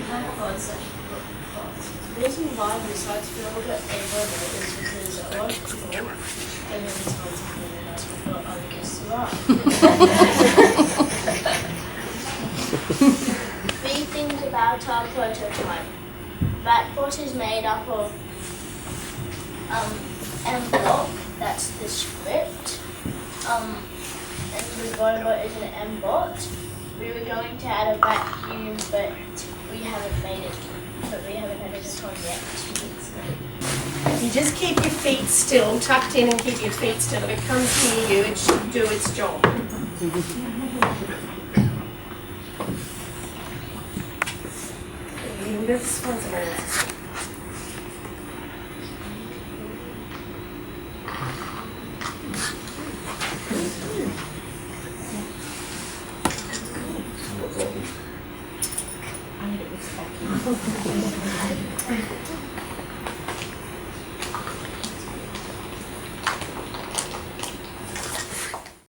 The reason why we decided to build it over there is because a lot of people are really told to build it as we've got other guests who are. Three things about our prototype. Backbot is made up of M-block, that's the script, and the robot is an M-bot. We were going to add a vacuum, but we haven't made it. But we haven't had it on yet. If you just keep your feet still, tucked in and keep your feet still, if it comes near you, it should do its job. This one's around. I need it with